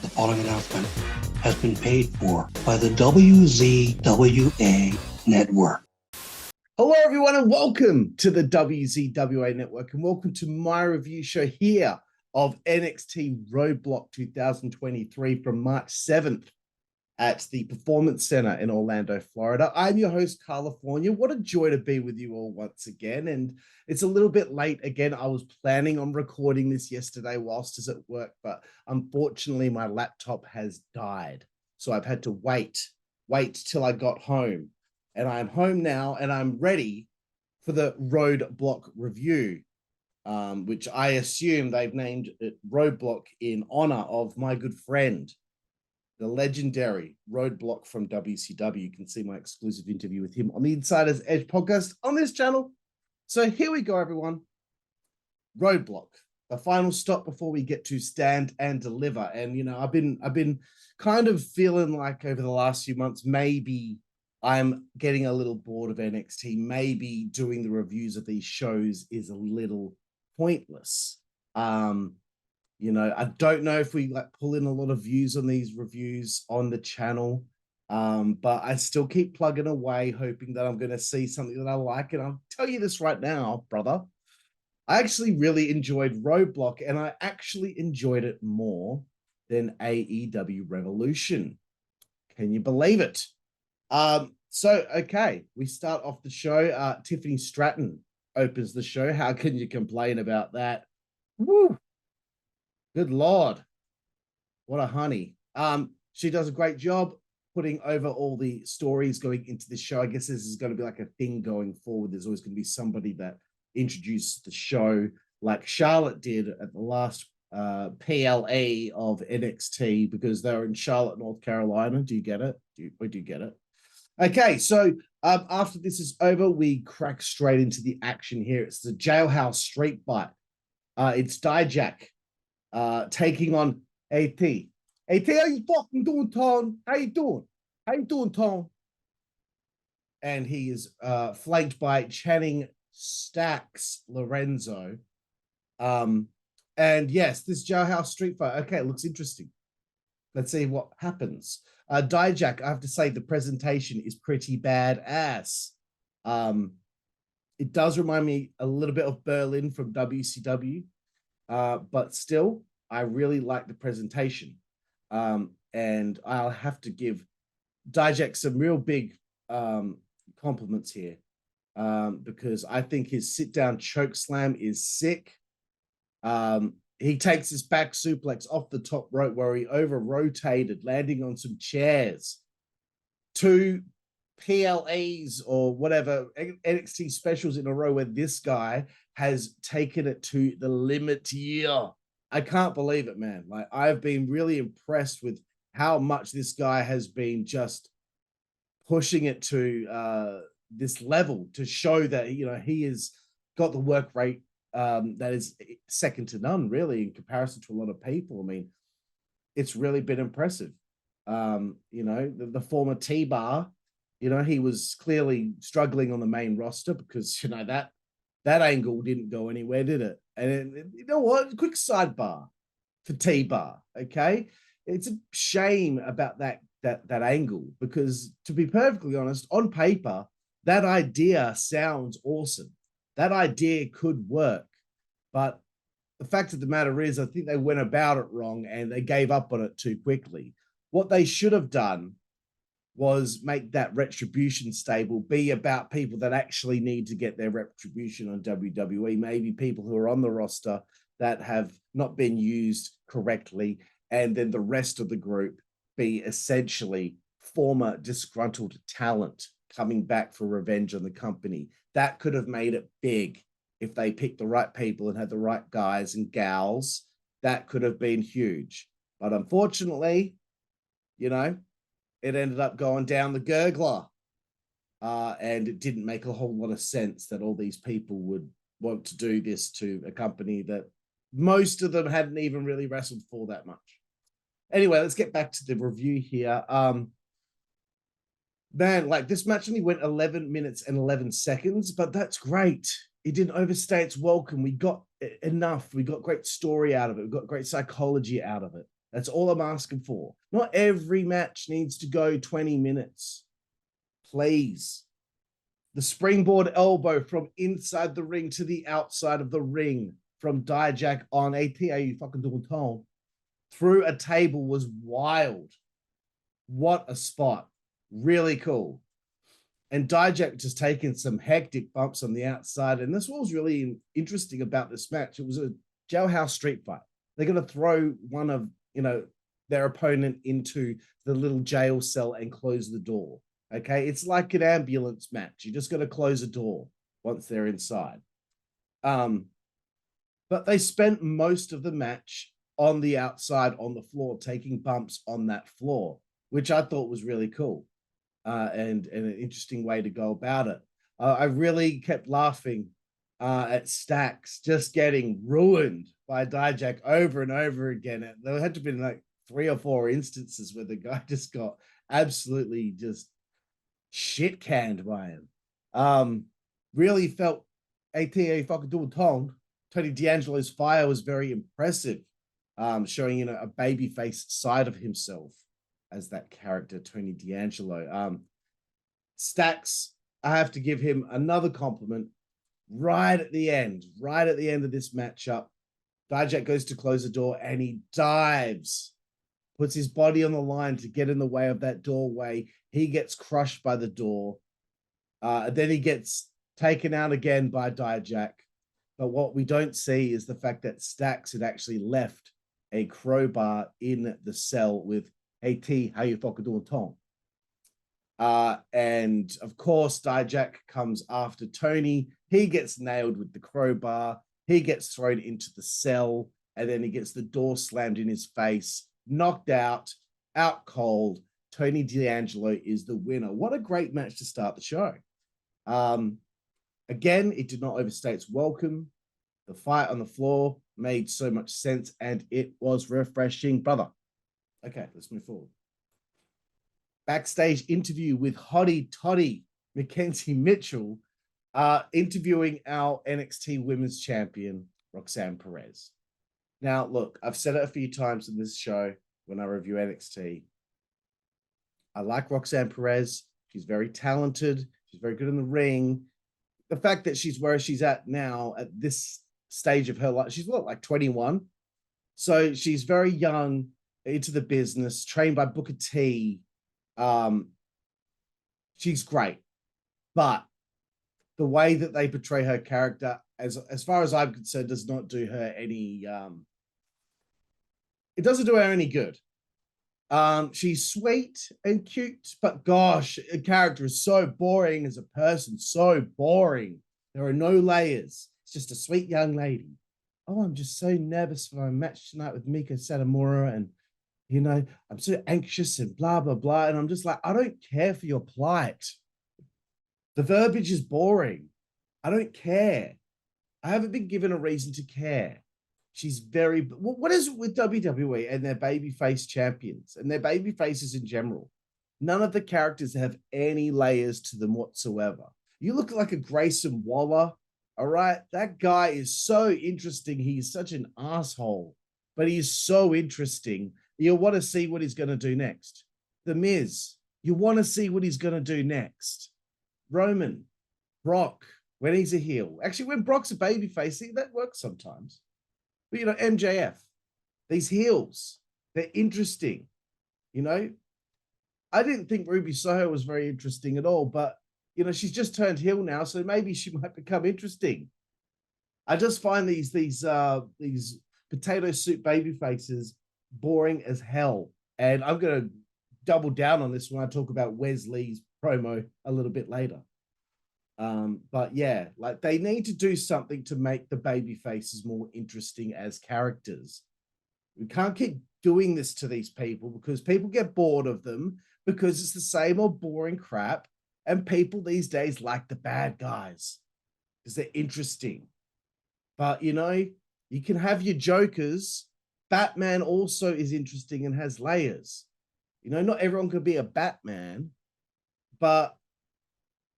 The following announcement has been paid for by the WZWA Network. Hello, everyone, and welcome to the WZWA Network, and welcome to my review show here of NXT Roadblock 2023 from March 7th at the Performance Center in Orlando, Florida. I'm your host, Karlifornia. What a joy to be with you all once again, and it's a little bit late again. I was planning on recording this yesterday whilst I was at work, but unfortunately my laptop has died, so I've had to wait till I got home. And I'm home now, and I'm ready for the Roadblock review, which I assume they've named it Roadblock in honor of my good friend, the legendary Roadblock from WCW. You can see my exclusive interview with him on the Insider's Edge podcast on this channel. So here we go, everyone. Roadblock, the final stop before we get to Stand and Deliver. And, you know, I've been kind of feeling like over the last few months, maybe I'm getting a little bored of NXT. Maybe doing the reviews of these shows is a little pointless. You know, I don't know if we pull in a lot of views on these reviews on the channel, but I still keep plugging away, hoping that I'm going to see something that I like. And I'll tell you this right now, brother. I actually really enjoyed Roadblock, and I actually enjoyed it more than AEW Revolution. Can you believe it? Okay, we start off the show. Tiffany Stratton opens the show. How can you complain about that? Woo! Good Lord. What a honey. She does a great job putting over all the stories going into the show. I guess this is going to be like a thing going forward. There's always going to be somebody that introduces the show, like Charlotte did at the last PLE of NXT, because they were in Charlotte, North Carolina. Do you get it? We do get it. Okay, so after this is over, we crack straight into the action here. It's the Jailhouse street fight. It's Dijak taking on AT. AT, how you fucking doing, Tom? How you doing? How you doing, Tom? And he is flanked by Channing Stacks Lorenzo. And yes, this Jailhouse street fight. Okay, it looks interesting. Let's see what happens. Dijak, I have to say, the presentation is pretty badass. It does remind me a little bit of Berlin from WCW, but still, I really like the presentation. And I'll have to give Dijak some real big compliments here, because I think his sit-down choke slam is sick. He takes his back suplex off the top rope where he over-rotated, landing on some chairs. 2 PLEs or whatever, NXT specials in a row where this guy has taken it to the limit here. I can't believe it, man. Like, I've been really impressed with how much this guy has been just pushing it to this level to show that, you know, he has got the work rate that is second to none, really, in comparison to a lot of people. I mean, it's really been impressive. You know, the former T-Bar, you know, he was clearly struggling on the main roster because, you know, that angle didn't go anywhere, did it? And you know what? Quick sidebar for T-Bar, okay? It's a shame about that angle, because, to be perfectly honest, on paper, that idea sounds awesome. That idea could work, but the fact of the matter is, I think they went about it wrong and they gave up on it too quickly. What they should have done was make that retribution stable be about people that actually need to get their retribution on WWE, maybe people who are on the roster that have not been used correctly, and then the rest of the group be essentially former disgruntled talent coming back for revenge on the company. That could have made it big if they picked the right people and had the right guys and gals. That could have been huge. But unfortunately, you know, it ended up going down the gurgler. And it didn't make a whole lot of sense that all these people would want to do this to a company that most of them hadn't even really wrestled for that much. Anyway, let's get back to the review here. Man, like, this match only went 11 minutes and 11 seconds, but that's great. It didn't overstay its welcome. We got enough. We got great story out of it. We got great psychology out of it. That's all I'm asking for. Not every match needs to go 20 minutes. Please. The springboard elbow from inside the ring to the outside of the ring from Dijak on ATA, you fucking doing tone, through a table was wild. What a spot. Really cool. And Dijak just taking some hectic bumps on the outside. And this was really interesting about this match. It was a jailhouse street fight. They're going to throw one of, their opponent into the little jail cell and close the door. Okay, it's like an ambulance match. You just got to close a door once they're inside. But they spent most of the match on the outside on the floor, taking bumps on that floor, which I thought was really cool and an interesting way to go about it. I really kept laughing at Stacks just getting ruined by Dijak over and over again. There had to be like 3 or 4 instances where the guy just got absolutely just shit canned by him. Really felt ATA fucking doing tone. Tony D'Angelo's fire was very impressive, showing a babyface side of himself as that character, Tony D'Angelo. Stacks, I have to give him another compliment right at the end of this matchup. Dijak goes to close the door and he dives, puts his body on the line to get in the way of that doorway. He gets crushed by the door. Then he gets taken out again by Dijak. But what we don't see is the fact that Stacks had actually left a crowbar in the cell with, hey T, how you fucking doing, Tom? And of course, Dijak comes after Tony. He gets nailed with the crowbar. He gets thrown into the cell, and then he gets the door slammed in his face, knocked out cold. Tony D'Angelo is the winner. What a great match to start the show. Again, it did not overstay its welcome. The fight on the floor made so much sense, and it was refreshing, brother. Okay, let's move forward. Backstage interview with Hottie Toddy Mackenzie Mitchell, interviewing our NXT Women's Champion, Roxanne Perez. Now, look, I've said it a few times in this show when I review NXT. I like Roxanne Perez. She's very talented. She's very good in the ring. The fact that she's where she's at now at this stage of her life, she's what, like 21? So she's very young into the business, trained by Booker T. She's great. But the way that they portray her character, as far as I'm concerned, does not do her any, it doesn't do her any good. She's sweet and cute, but gosh, a character is so boring as a person, so boring. There are no layers. It's just a sweet young lady. Oh, I'm just so nervous for my match tonight with Meiko Satomura, and I'm so anxious and blah, blah, blah. And I'm just like, I don't care for your plight. The verbiage is boring. I don't care. I haven't been given a reason to care. She's very, what is it with WWE and their babyface champions and their baby faces in general? None of the characters have any layers to them whatsoever. You look like a Grayson Waller, all right? That guy is so interesting. He's such an asshole, but he's so interesting. You want to see what he's going to do next. The Miz, you want to see what he's going to do next. Roman, Brock, when he's a heel. Actually, when Brock's a babyface, see, that works sometimes. But, MJF, these heels, they're interesting. I didn't think Ruby Soho was very interesting at all, but, she's just turned heel now, so maybe she might become interesting. I just find these potato soup baby faces boring as hell. And I'm going to double down on this when I talk about Wesley's promo a little bit later. But yeah, like they need to do something to make the baby faces more interesting as characters. We can't keep doing this to these people because people get bored of them because it's the same old boring crap. And people these days like the bad guys because they're interesting. But, you can have your jokers. Batman also is interesting and has layers. Not everyone could be a Batman, but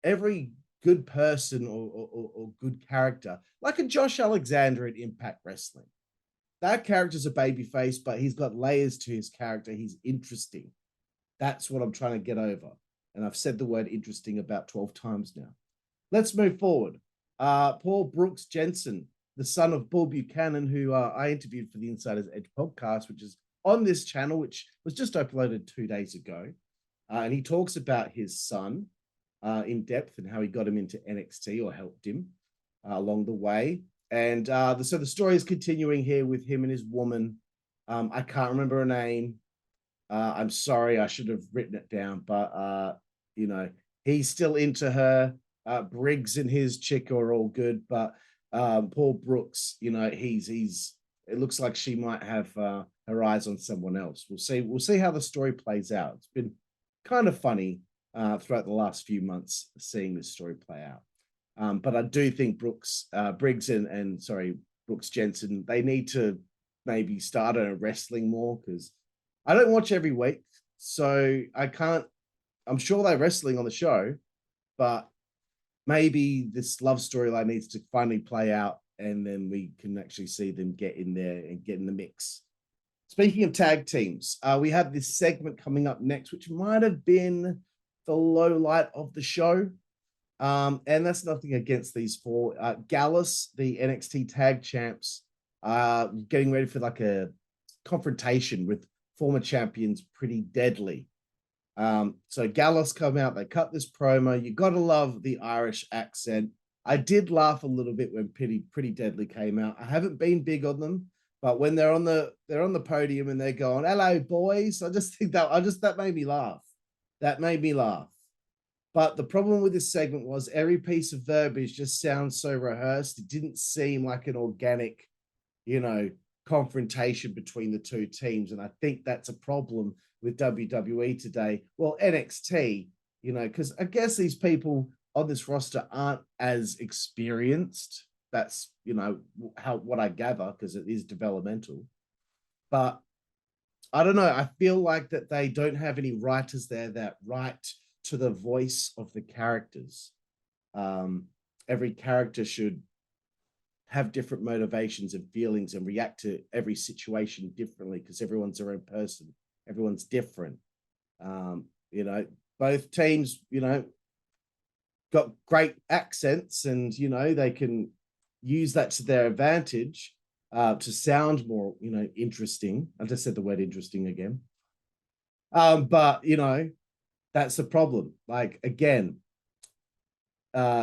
every good person or good character, like a Josh Alexander in Impact Wrestling. that character's a babyface, but he's got layers to his character. He's interesting. That's what I'm trying to get over. And I've said the word interesting about 12 times now. Let's move forward. Paul Brooks Jensen, the son of Bull Buchanan, who I interviewed for the Insider's Edge podcast, which is on this channel, which was just uploaded 2 days ago. And he talks about his son in depth and how he got him into NXT or helped him along the way. And so the story is continuing here with him and his woman. I can't remember her name. I'm sorry, I should have written it down, but you know, he's still into her. Briggs and his chick are all good, but Paul Brooks, you know, he's it looks like she might have her eyes on someone else. We'll see how the story plays out. It's been kind of funny throughout the last few months seeing this story play out. But I do think Briggs and Brooks Jensen, they need to maybe start wrestling more, because I don't watch every week, so I can't. I'm sure they're wrestling on the show, but maybe this love storyline needs to finally play out, and then we can actually see them get in there and get in the mix. Speaking of tag teams, we have this segment coming up next, which might have been the low light of the show. And that's nothing against these four. Gallus, the NXT tag champs, getting ready for like a confrontation with former champions Pretty Deadly. So Gallus come out, they cut this promo. You gotta love the Irish accent. I did laugh a little bit when Pretty Deadly came out. I haven't been big on them, but when they're on the podium and they're going, "Hello, boys," I just think that made me laugh. That made me laugh. But the problem with this segment was every piece of verbiage just sounds so rehearsed. It didn't seem like an organic, confrontation between the two teams. And I think that's a problem with WWE today. Well, NXT, because I guess these people on this roster aren't as experienced. That's, what I gather, because it is developmental. But I don't know. I feel like that they don't have any writers there that write to the voice of the characters. Every character should have different motivations and feelings and react to every situation differently, because everyone's their own person. Everyone's different. Both teams, got great accents, and, they can use that to their advantage to sound more, interesting. I just said the word interesting again. But, that's the problem. Like, again,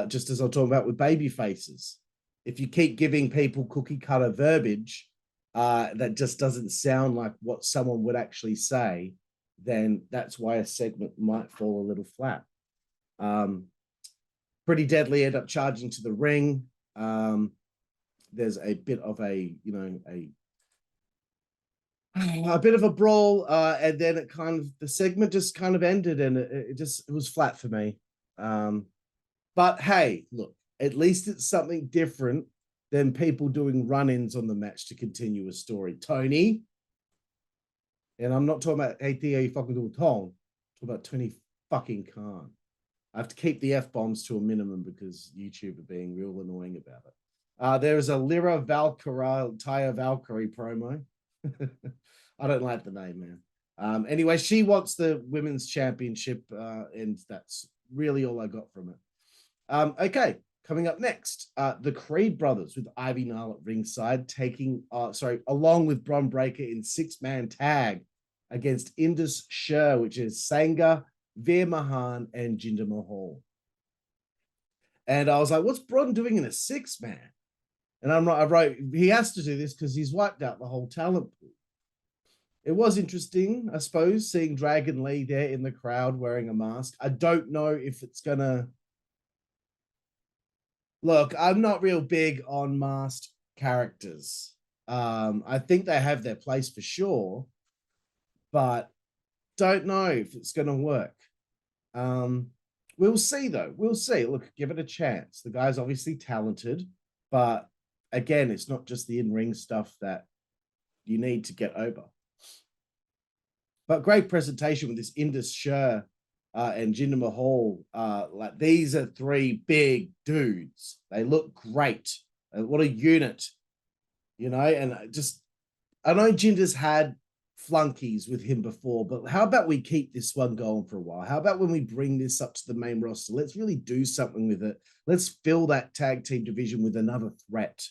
just as I'm talking about with baby faces, if you keep giving people cookie cutter verbiage that just doesn't sound like what someone would actually say, then that's why a segment might fall a little flat. Pretty Deadly end up charging to the ring. There's a bit of a bit of a brawl, and then the segment just kind of ended, and it was flat for me. But hey, look, at least it's something different than people doing run-ins on the match to continue a story. Tony, and I'm not talking about, hey, Theo, you fucking do a Tong. I'm talking about Tony fucking Khan. I have to keep the F-bombs to a minimum because YouTube are being real annoying about it. There is a Lyra Valkyrie, Taya Valkyrie promo. I don't like the name, man. Anyway, she wants the women's championship, and that's really all I got from it. Okay, coming up next, the Creed brothers with Ivy Nile at ringside, along with Bron Breakker in 6-man tag against Indus Sher, which is Sanga, Veer Mahaan, and Jinder Mahal. And I was like, what's Bron doing in a 6-man? And I wrote, he has to do this because he's wiped out the whole talent pool. It was interesting, I suppose, seeing Dragon Lee there in the crowd wearing a mask. I don't know if it's going to... Look, I'm not real big on masked characters. I think they have their place for sure, but don't know if it's going to work. We'll see, though. We'll see. Look, give it a chance. The guy's obviously talented, but again, it's not just the in-ring stuff that you need to get over. But great presentation with this Indus Sher and Jinder Mahal. Like, these are 3 big dudes. They look great. What a unit, and just I know Jinder's had flunkies with him before, but how about we keep this one going for a while? How about when we bring this up to the main roster? Let's really do something with it. Let's fill that tag team division with another threat.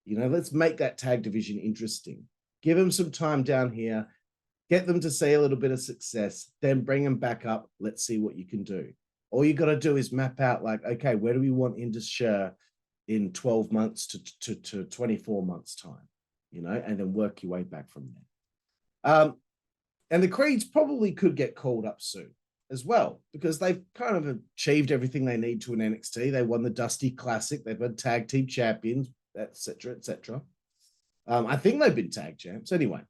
You know, let's make that tag division interesting. Give them some time down here. Get them to see a little bit of success, then bring them back up. Let's see what you can do. All you got to do is map out like, okay, where do we want Indus Sher in 12 months to 24 months time, you know, and then work your way back from there. And the Creeds probably could get called up soon as well, because they've kind of achieved everything they need to in NXT. They won the Dusty Classic. They've been tag team champions, etc., etc. I think they've been tag champs anyway.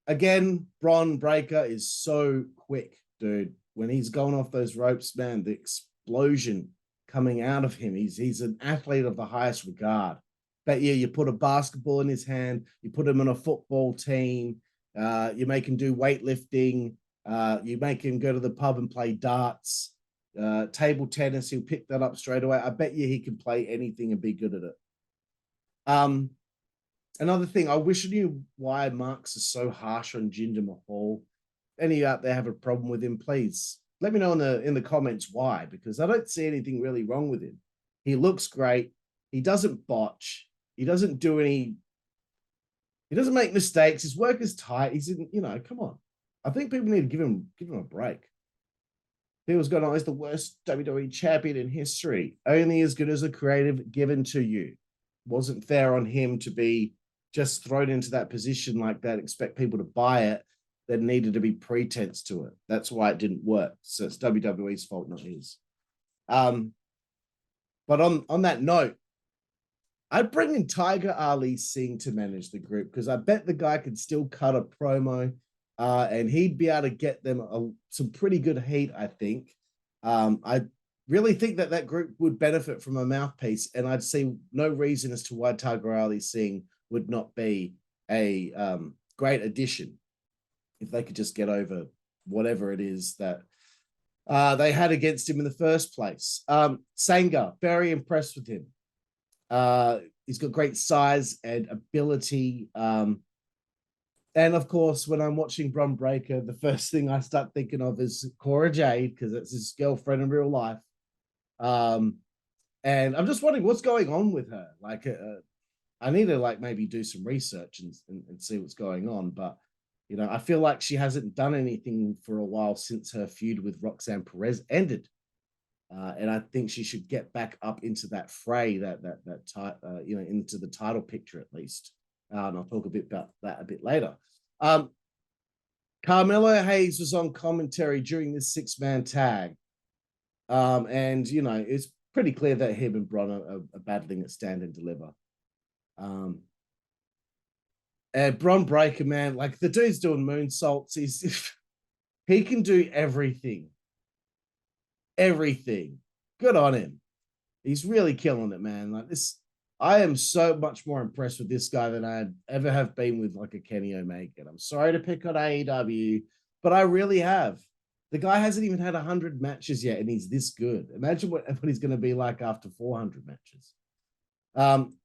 Again, Bron Breakker is so quick, dude. When he's going off those ropes, man, the explosion coming out of him. He's an athlete of the highest regard. But yeah, you put a basketball in his hand, you put him on a football team, you make him do weightlifting, you make him go to the pub and play darts, table tennis, he'll pick that up straight away. I bet you he can play anything and be good at it. Another thing, I wish I knew why Marks is so harsh on Jinder Mahal. Any out there have a problem with him, please let me know in the comments why, because I don't see anything really wrong with him. He looks great. He doesn't botch. He doesn't do any. He doesn't make mistakes. His work is tight. He's in, you know, come on. I think people need to give him a break. He was going on as the worst WWE champion in history. Only as good as a creative given to you. Wasn't fair on him to be just thrown into that position like that, expect people to buy it. There needed to be pretense to it. That's why it didn't work. So it's WWE's fault, not his. But on that note, I'd bring in Tiger Ali Singh to manage the group, because I bet the guy could still cut a promo, and he'd be able to get them some pretty good heat, I think. I really think that group would benefit from a mouthpiece, and I'd see no reason as to why Tiger Ali Singh would not be a great addition if they could just get over whatever it is that they had against him in the first place. Sanga, very impressed with him. He's got great size and ability. And of course, when I'm watching Bron Breakker, the first thing I start thinking of is Cora Jade, because that's his girlfriend in real life. And I'm just wondering what's going on with her. Like, I need to like maybe do some research and see what's going on. But you know, I feel like she hasn't done anything for a while since her feud with Roxanne Perez ended. And I think she should get back up into that fray, you know, into the title picture at least. And I'll talk a bit about that a bit later. Carmelo Hayes was on commentary during this 6-man tag. And, you know, it's pretty clear that him and Bron are battling at Stand and Deliver. And Bron Breakker, man, like the dude's doing moonsaults. He can do everything. Everything. Good on him. He's really killing it, man. Like this, I am so much more impressed with this guy than I ever have been with like a Kenny Omega. And I'm sorry to pick on AEW, but I really have. The guy hasn't even had 100 matches yet, and he's this good. Imagine what he's going to be like after 400 matches.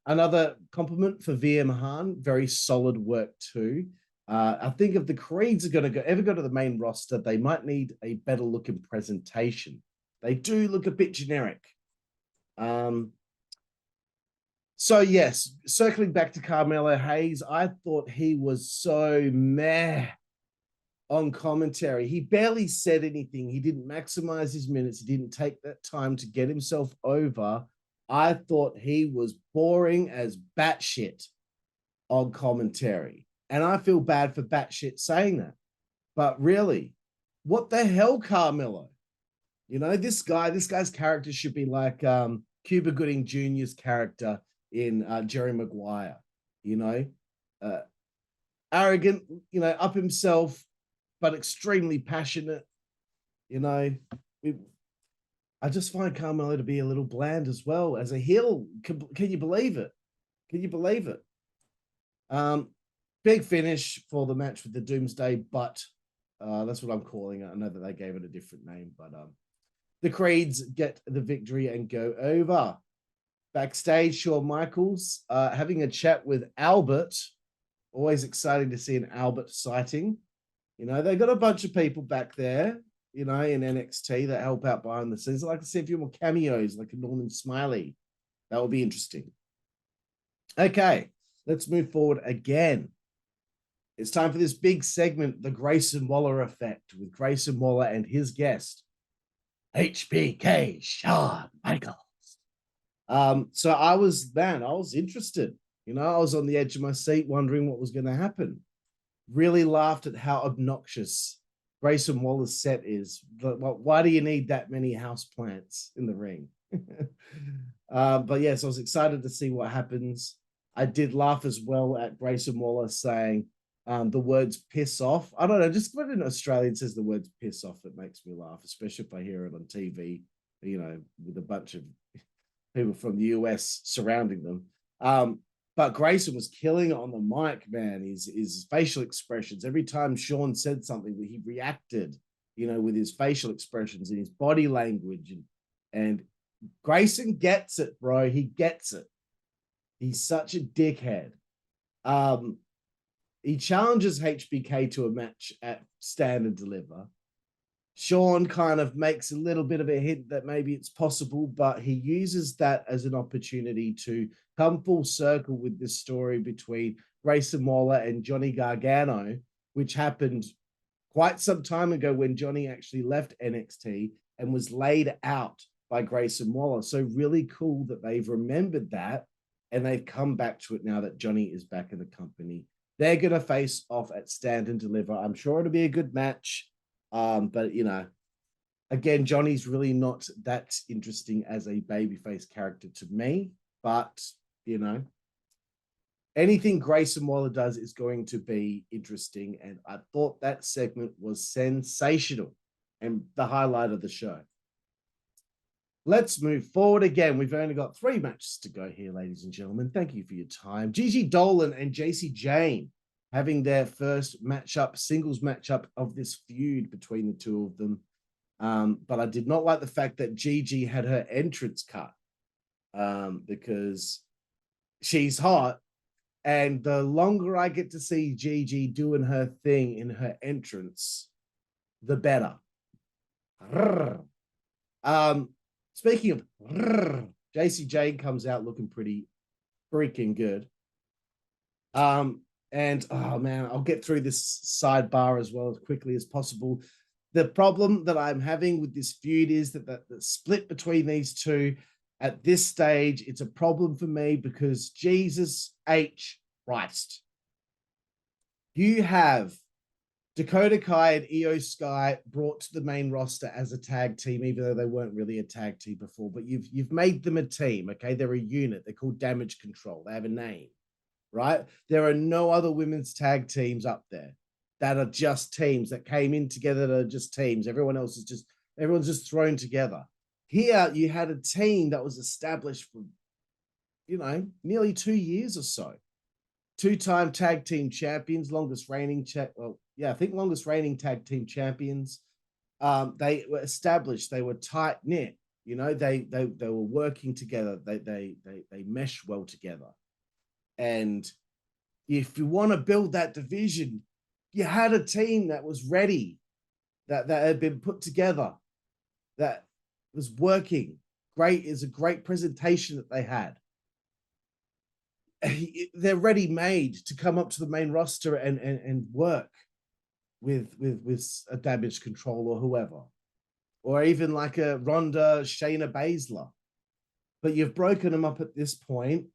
Another compliment for Veer Mahaan, very solid work too. I think if the Creeds are going to ever go to the main roster, they might need a better looking presentation. They do look a bit generic. So yes, circling back to Carmelo Hayes, I thought he was so meh on commentary. He barely said anything. He didn't maximize his minutes. He didn't take that time to get himself over. I thought he was boring as batshit on commentary. And I feel bad for batshit saying that. But really, what the hell, Carmelo? You know, this guy's character should be like Cuba Gooding Jr.'s character in Jerry Maguire. You know, arrogant, you know, up himself, but extremely passionate. You know, I just find Carmelo to be a little bland as well as a heel. Can you believe it? Can you believe it? Big finish for the match with the Doomsday, but that's what I'm calling it. I know that they gave it a different name, but the Creeds get the victory and go over. Backstage, Shawn Michaels having a chat with Albert. Always exciting to see an Albert sighting. You know, they got a bunch of people back there, you know, in NXT that help out behind the scenes. I'd like to see a few more cameos, like a Norman Smiley. That would be interesting. Okay, let's move forward again. It's time for this big segment, the Grayson Waller effect, with Grayson Waller and his guest, HBK Shawn Michaels. So I was interested. You know, I was on the edge of my seat wondering what was going to happen. Really laughed at how obnoxious Grayson Waller's set is. Why do you need that many houseplants in the ring? But yes, I was excited to see what happens. I did laugh as well at Grayson Waller saying the words piss off. I don't know, just when an Australian says the words piss off, it makes me laugh, especially if I hear it on TV, you know, with a bunch of people from the US surrounding them. But Grayson was killing it on the mic, man. His facial expressions. Every time Shawn said something, he reacted, you know, with his facial expressions and his body language. And Grayson gets it, bro. He gets it. He's such a dickhead. He challenges HBK to a match at Stand and Deliver. Shawn kind of makes a little bit of a hint that maybe it's possible, but he uses that as an opportunity to come full circle with this story between Grayson Waller and Johnny Gargano, which happened quite some time ago when Johnny actually left NXT and was laid out by Grayson Waller. So really cool that they've remembered that and they've come back to it now that Johnny is back in the company. They're going to face off at Stand and Deliver. I'm sure it'll be a good match. But, you know, again, Johnny's really not that interesting as a babyface character to me. But, you know, anything Grayson Waller does is going to be interesting. And I thought that segment was sensational and the highlight of the show. Let's move forward again. We've only got 3 matches to go here, ladies and gentlemen. Thank you for your time. Gigi Dolin and Jacy Jayne having their first matchup, singles matchup of this feud between the two of them. But I did not like the fact that Gigi had her entrance cut because she's hot. And the longer I get to see Gigi doing her thing in her entrance, the better. Speaking of Jacy Jayne comes out looking pretty freaking good. And oh man, I'll get through this sidebar as well as quickly as possible. The problem that I'm having with this feud is that the split between these two at this stage, it's a problem for me because Jesus H. Christ. You have Dakota Kai and Io Sky brought to the main roster as a tag team, even though they weren't really a tag team before, but you've made them a team, okay? They're a unit. They're called Damage Control. They have a name, right? There are no other women's tag teams up there that are just teams that came in together that are just teams. Everyone's just thrown together. Here, you had a team that was established for, you know, nearly 2 years or so. 2-time tag team champions, longest reigning tag team champions. They were established. They were tight knit. You know, they were working together. They mesh well together. And if you want to build that division, you had a team that was ready, that had been put together, that was working. Great is a great presentation that they had. They're ready made to come up to the main roster and work with a Damage Control or whoever, or even like a Ronda, Shayna Baszler. But you've broken them up at this point,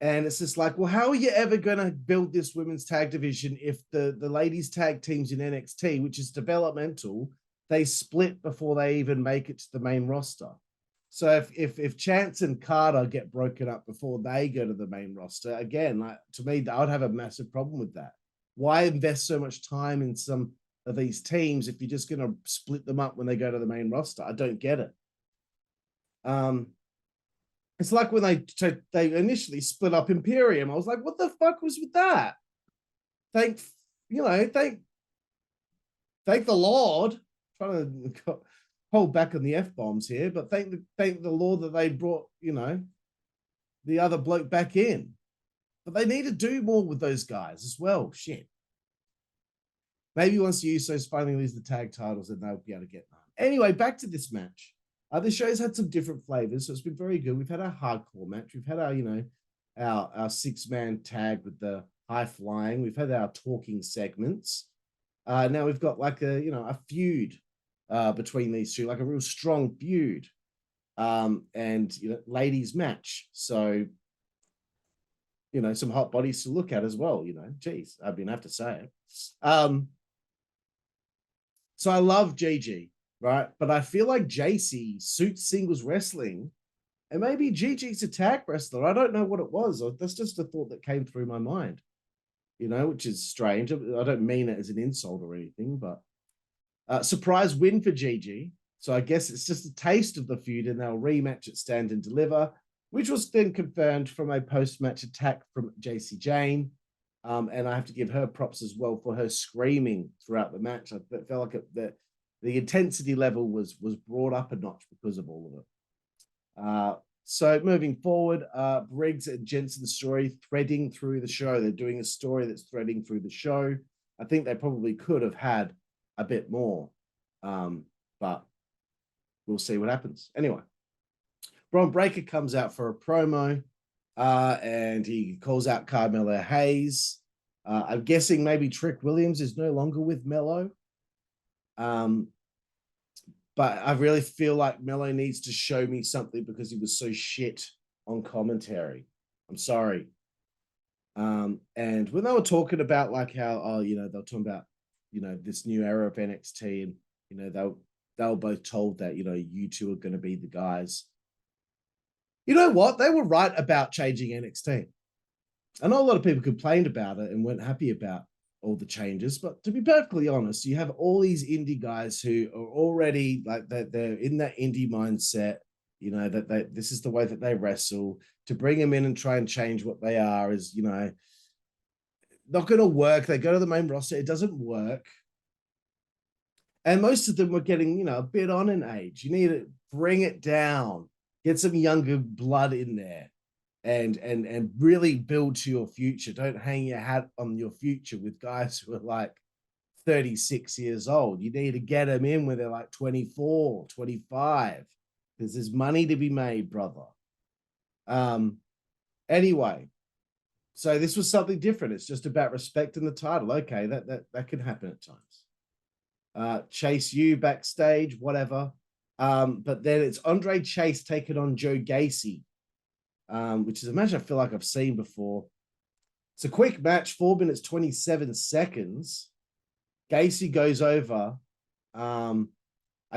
and it's just like, well, how are you ever going to build this women's tag division if the ladies tag teams in NXT, which is developmental, they split before they even make it to the main roster? So if Chance and Carter get broken up before they go to the main roster, again, like, to me, I would have a massive problem with that. Why invest so much time in some of these teams if you're just going to split them up when they go to the main roster? I don't get it. It's like when they initially split up Imperium. I was like, what the fuck was with that? Thank the Lord. hold back on the F-bombs here, but thank the Lord that they brought, the other bloke back in. But they need to do more with those guys as well. Shit. Maybe once the Usos finally lose the tag titles, then they'll be able to get none. Anyway, back to this match. This show's had some different flavors, so it's been very good. We've had our hardcore match. We've had our, our 6-man tag with the high flying. We've had our talking segments. Now we've got like a feud between these two, like a real strong feud, and ladies match. So some hot bodies to look at as well. Geez, I have to say it. So I love Gigi, right? But I feel like Jacy suits singles wrestling, and maybe Gigi's a tag wrestler. I don't know what it was. That's just a thought that came through my mind, which is strange. I don't mean it as an insult or anything, but surprise win for Gigi. So I guess it's just a taste of the feud, and they'll rematch at Stand and Deliver, which was then confirmed from a post-match attack from Jacy Jayne. And I have to give her props as well for her screaming throughout the match. I felt like the intensity level was brought up a notch because of all of it. So moving forward, Briggs and Jensen's story threading through the show. They're doing a story that's threading through the show. I think they probably could have had a bit more, but we'll see what happens. Anyway, Bron Breakker comes out for a promo, and he calls out Carmelo Hayes. I'm guessing maybe Trick Williams is no longer with Melo. But I really feel like Melo needs to show me something because he was so shit on commentary. I'm sorry. And when they were talking about like how, they were talking about, this new era of NXT, and, they were both told that, you two are going to be the guys. You know what? They were right about changing NXT. I know a lot of people complained about it and weren't happy about all the changes, but to be perfectly honest, you have all these indie guys who are already like they're in that indie mindset, that this is the way that they wrestle. To bring them in and try and change what they are is, not going to work. They go to the main roster, it doesn't work. And most of them were getting, a bit on in age. You need to bring it down, get some younger blood in there. And really build to your future. Don't hang your hat on your future with guys who are like 36 years old. You need to get them in when they're like 24, 25, because there's money to be made, brother. Anyway, so this was something different. It's just about respecting the title. Okay, that can happen at times. Chase U backstage, whatever. But then it's Andre Chase taking on Joe Gacy. Which is a match I feel like I've seen before. It's a quick match, 4 minutes, 27 seconds. Gacy goes over. I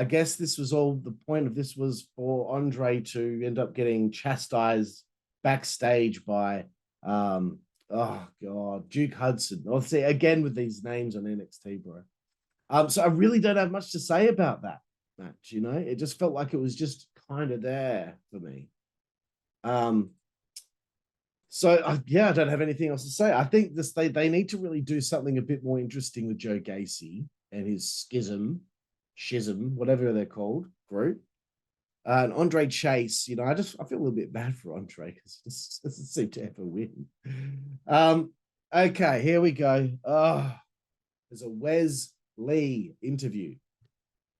guess this was all the point of this was for Andre to end up getting chastised backstage by, Duke Hudson. I'll see again with these names on NXT, bro. So I really don't have much to say about that match, It just felt like it was just kind of there for me. I don't have anything else to say. I think they need to really do something a bit more interesting with Joe Gacy and his Schism, whatever they're called, group. And Andre Chase, I feel a little bit bad for Andre because he doesn't seem to ever win. Okay, here we go. There's a Wes Lee interview,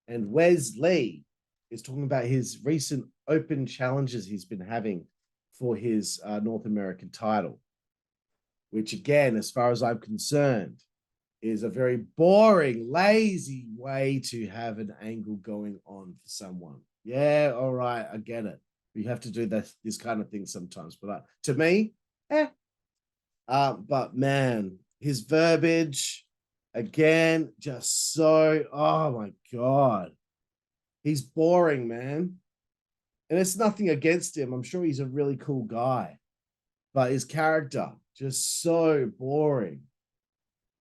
and Wes Lee is talking about his recent open challenges he's been having for his North American title, which again, as far as I'm concerned, is a very boring, lazy way to have an angle going on for someone. Yeah, all right, I get it. We have to do this kind of thing sometimes, but to me, but man, his verbiage, again, just so, oh my God. He's boring, man. And it's nothing against him. I'm sure he's a really cool guy. But his character, just so boring.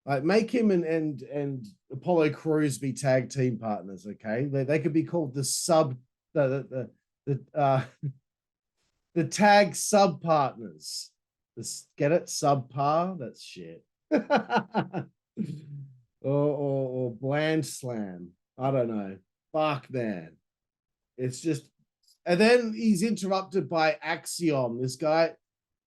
Like, make him and Apollo Crews be tag team partners, okay? They could be called the tag sub partners. Get it? Subpar? That's shit. or Bland Slam. I don't know. Fuck, man. It's just, and then he's interrupted by Axiom. This guy,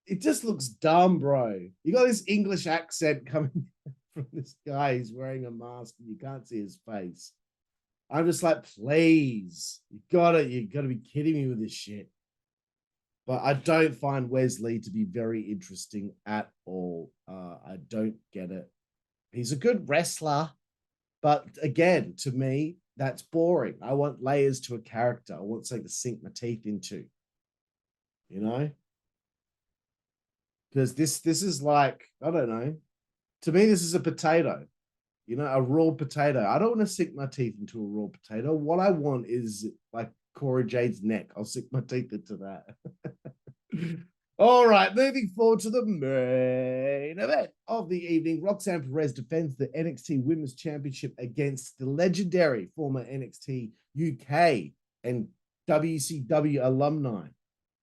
it just looks dumb, bro. You got this English accent coming from this guy. He's wearing a mask and you can't see his face. I'm just like, please, you gotta be kidding me with this shit. But I don't find Wesley to be very interesting at all. I don't get it. He's a good wrestler, but again, to me, that's boring. I want layers to a character. I want something to sink my teeth into, you know? Because this is like, I don't know. To me, this is a potato, you know, a raw potato. I don't want to sink my teeth into a raw potato. What I want is like Cora Jade's neck. I'll sink my teeth into that. All right, moving forward to the main event of the evening. Roxanne Perez defends the NXT Women's Championship against the legendary former NXT UK and WCW alumni,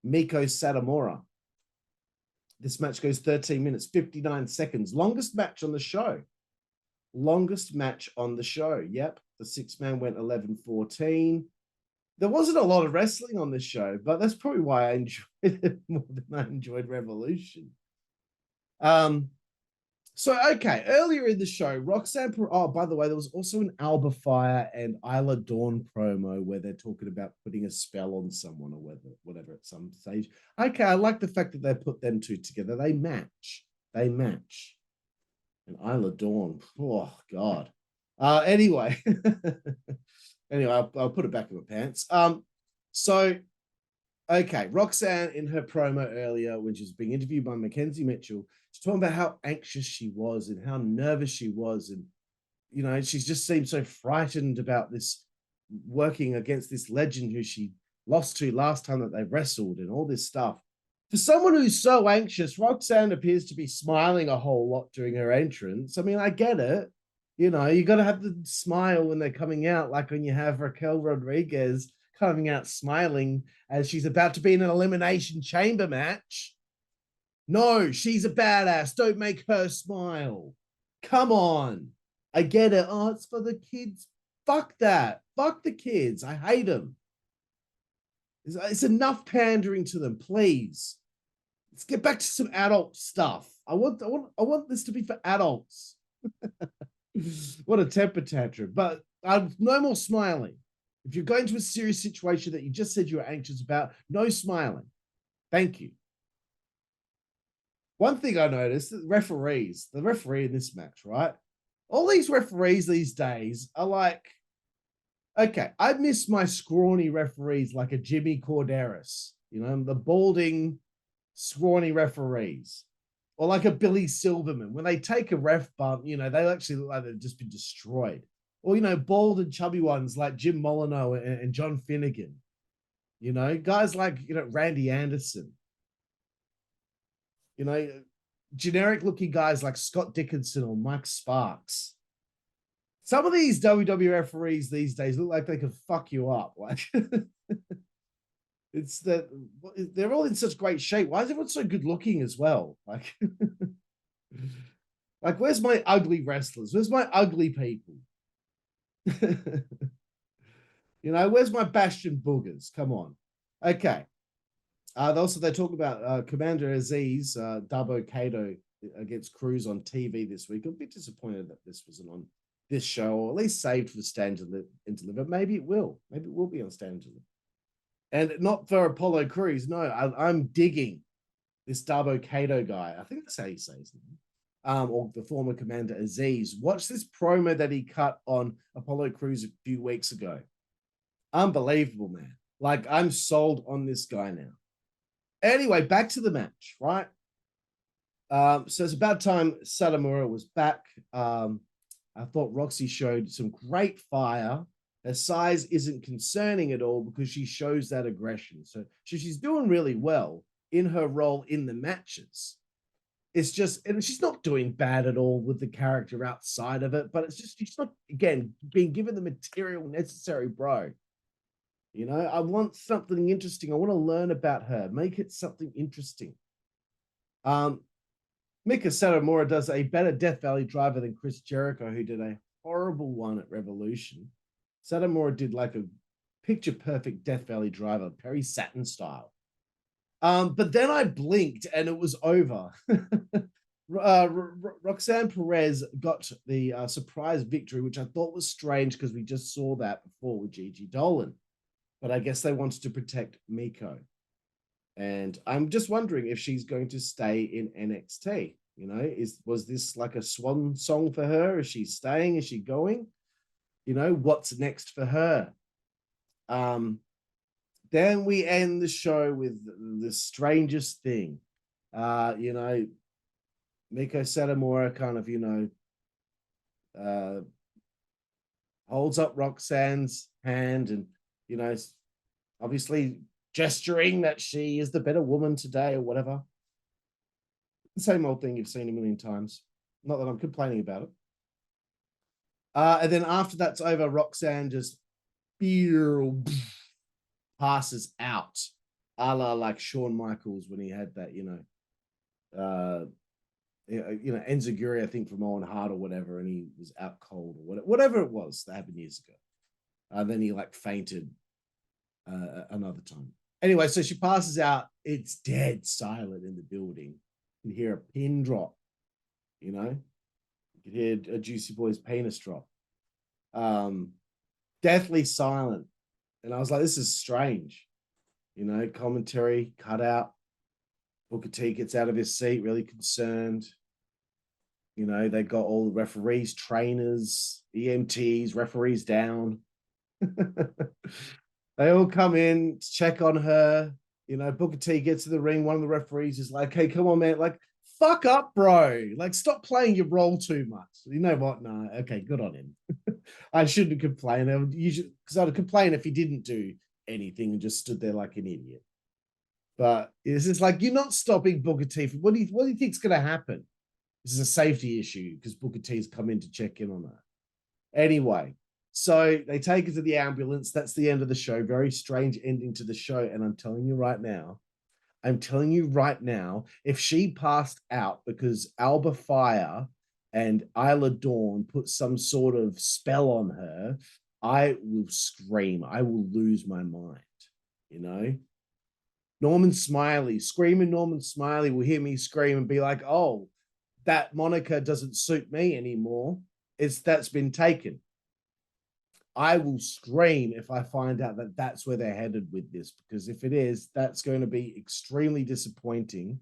Meiko Satomura. This match goes 13 minutes, 59 seconds. Longest match on the show. Longest match on the show. Yep, the six-man went 11-14. There wasn't a lot of wrestling on this show, but that's probably why I enjoyed it more than I enjoyed Revolution. Okay, earlier in the show, Roxanne, by the way, there was also an Alba Fire and Isla Dawn promo where they're talking about putting a spell on someone or whatever at some stage. Okay, I like the fact that they put them two together. They match. And Isla Dawn, oh, God. Anyway, I'll put it back in my pants. Okay, Roxanne in her promo earlier, when she was being interviewed by Mackenzie Mitchell, she's talking about how anxious she was and how nervous she was. And, you know, she just seemed so frightened about this working against this legend who she lost to last time that they wrestled and all this stuff. For someone who's so anxious, Roxanne appears to be smiling a whole lot during her entrance. I mean, I get it. You know, you got to have the smile when they're coming out, like when you have Raquel Rodriguez coming out smiling as she's about to be in an elimination chamber match. No, she's a badass. Don't make her smile. Come on. I get it. Oh, it's for the kids. Fuck that. Fuck the kids. I hate them. It's enough pandering to them, please. Let's get back to some adult stuff. I want this to be for adults. What a temper tantrum. But no more smiling. If you're going to a serious situation that you just said you were anxious about, no smiling. Thank you. One thing I noticed, the referee in this match, right? All these referees these days are like, okay, I miss my scrawny referees like a Jimmy Corderas, you know, the balding, scrawny referees. Or like a Billy Silverman. When they take a ref bump, you know, they actually look like they've just been destroyed. Or, you know, bald and chubby ones like Jim Molyneux and John Finnegan. You know, guys like, you know, Randy Anderson. You know, generic looking guys like Scott Dickinson or Mike Sparks. Some of these WWE referees these days look like they could fuck you up. Like, it's that they're all in such great shape. Why is everyone so good looking as well? Like, like, where's my ugly wrestlers? Where's my ugly people? You know, where's my Bastion boogers? Come on. Okay. They talk about Commander Aziz, Dabo Kato against Cruz on TV this week. I'm a bit disappointed that this wasn't on this show, or at least saved for Stand and Deliver. Maybe it will. Maybe it will be on Stand and Deliver. And not for Apollo Crews. No, I'm digging this Dabo Kato guy. I think that's how you say his name. Or the former Commander Aziz. Watch this promo that he cut on Apollo Crews a few weeks ago. Unbelievable, man. Like, I'm sold on this guy now. Anyway, back to the match, right? So it's about time Satomura was back. I thought Roxy showed some great fire. Her size isn't concerning at all because she shows that aggression. So she's doing really well in her role in the matches. It's just, and she's not doing bad at all with the character outside of it, but it's just, she's not, again, being given the material necessary, bro. You know, I want something interesting. I want to learn about her. Make it something interesting. Mika Satomura does a better Death Valley driver than Chris Jericho, who did a horrible one at Revolution. Satomura did like a picture perfect Death Valley Driver, Perry Saturn style. But then I blinked and it was over. Roxanne Perez got the surprise victory, which I thought was strange because we just saw that before with Gigi Dolin. But I guess they wanted to protect Meiko. And I'm just wondering if she's going to stay in NXT. You know, was this like a swan song for her? Is she staying? Is she going? You know, what's next for her? Then we end the show with the strangest thing. You know, Meiko Satomura kind of, you know, holds up Roxanne's hand and, you know, obviously gesturing that she is the better woman today or whatever. The same old thing you've seen a million times. Not that I'm complaining about it. And then after that's over, Roxanne just passes out, a la like Shawn Michaels when he had that, you know, Enziguri, I think, from Owen Hart or whatever, and he was out cold or whatever it was that happened years ago. And then he like fainted another time. Anyway, so she passes out. It's dead silent in the building. You can hear a pin drop, you know. You can hear a Jooseyboy's penis drop. Deathly silent. And I was like, this is strange. You know, commentary cut out. Booker T gets out of his seat, really concerned. You know, they got all the referees, trainers, EMTs, referees down. They all come in to check on her. You know, Booker T gets to the ring. One of the referees is like, hey, come on, man. Like, fuck up, bro. Like, stop playing your role too much. You know what? No, okay, good on him. I shouldn't complain. Because I'd complain if he didn't do anything and just stood there like an idiot. But it's just like, you're not stopping Booker T. What do you think's going to happen? This is a safety issue because Booker T's come in to check in on her. Anyway, so they take her to the ambulance. That's the end of the show. Very strange ending to the show. And I'm telling you right now, if she passed out because Alba Fire and Isla Dawn put some sort of spell on her, I will scream. I will lose my mind, you know? Norman Smiley, screaming Norman Smiley will hear me scream and be like, oh, that moniker doesn't suit me anymore. That's been taken. I will scream if I find out that that's where they're headed with this, because if it is, that's going to be extremely disappointing.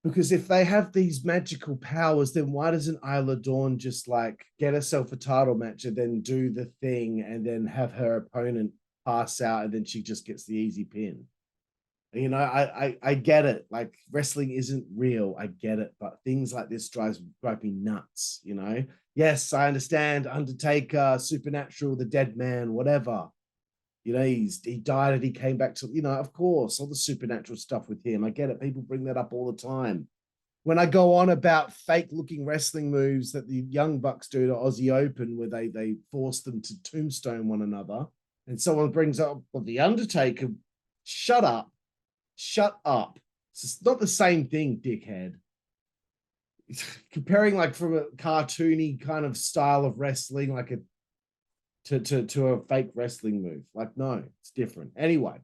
Because if they have these magical powers, then why doesn't Isla Dawn just like get herself a title match and then do the thing and then have her opponent pass out and then she just gets the easy pin? You know, I get it. Like, wrestling isn't real. I get it. But things like this drive me nuts, you know? Yes, I understand. Undertaker, Supernatural, the Dead Man, whatever. You know, he died and he came back to, you know, of course, all the supernatural stuff with him. I get it. People bring that up all the time. When I go on about fake-looking wrestling moves that the Young Bucks do to Aussie Open, where they force them to tombstone one another, and someone brings up, well, the Undertaker, shut up. Shut up. It's not the same thing, dickhead. Comparing like from a cartoony kind of style of wrestling, like to a fake wrestling move. Like, no, it's different. Anyway,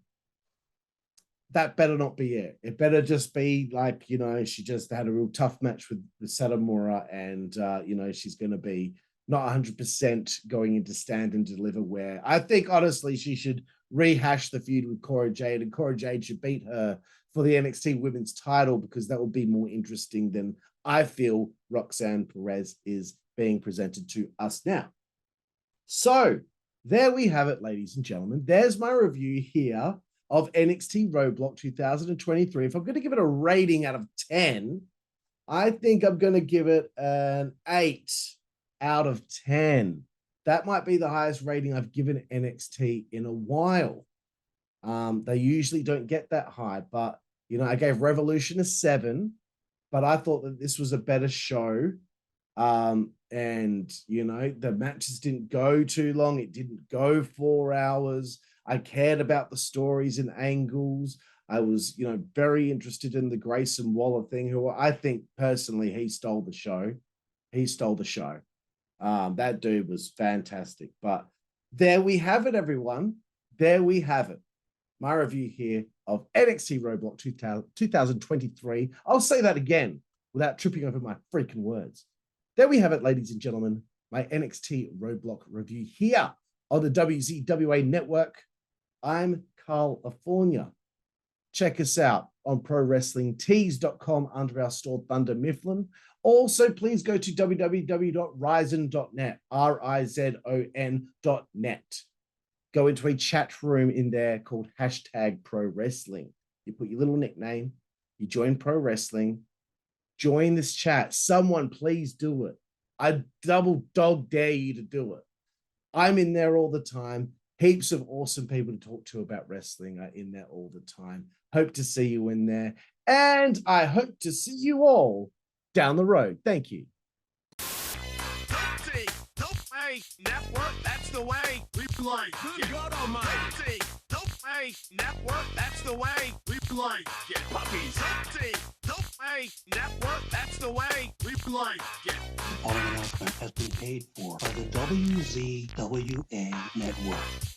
that better not be it. It better just be like, you know, she just had a real tough match with Satomura and, you know, she's going to be not 100% going into Stand and Deliver, where I think, honestly, she should rehash the feud with Cora Jade, and Cora Jade should beat her for the NXT Women's title, because that would be more interesting than I feel Roxanne Perez is being presented to us now. So there we have it, ladies and gentlemen. There's my review here of NXT Roadblock 2023. If I'm going to give it a rating out of 10, I think I'm going to give it an 8 out of 10. That might be the highest rating I've given NXT in a while. They usually don't get that high, but, you know, I gave Revolution a 7, but I thought that this was a better show. And, you know, the matches didn't go too long. It didn't go 4 hours. I cared about the stories and angles. I was, you know, very interested in the Grayson Waller thing, who I think personally, he stole the show. He stole the show. That dude was fantastic. But There we have it, everyone. There we have it. My review here of NXT Roadblock 2023. I'll say that again without tripping over my freaking words. There we have it, ladies and gentlemen. My NXT Roadblock review here on the WZWA Network. I'm Karlifornia. Check us out on ProWrestlingTees.com under our store Thunder Mifflin. Also, please go to www.rizon.net, RIZON.net. Go into a chat room in there called #ProWrestling. You put your little nickname, you join Pro Wrestling, join this chat. Someone please do it. I double dog dare you to do it. I'm in there all the time. Heaps of awesome people to talk to about wrestling are in there all the time. Hope to see you in there. And I hope to see you all down the road. Thank you. Network, that's the way we play. Good God Almighty. Network, that's the way we play. Get puppies. Network, that's the way we play. Get. The following announcement has been paid for by the WZWA Network.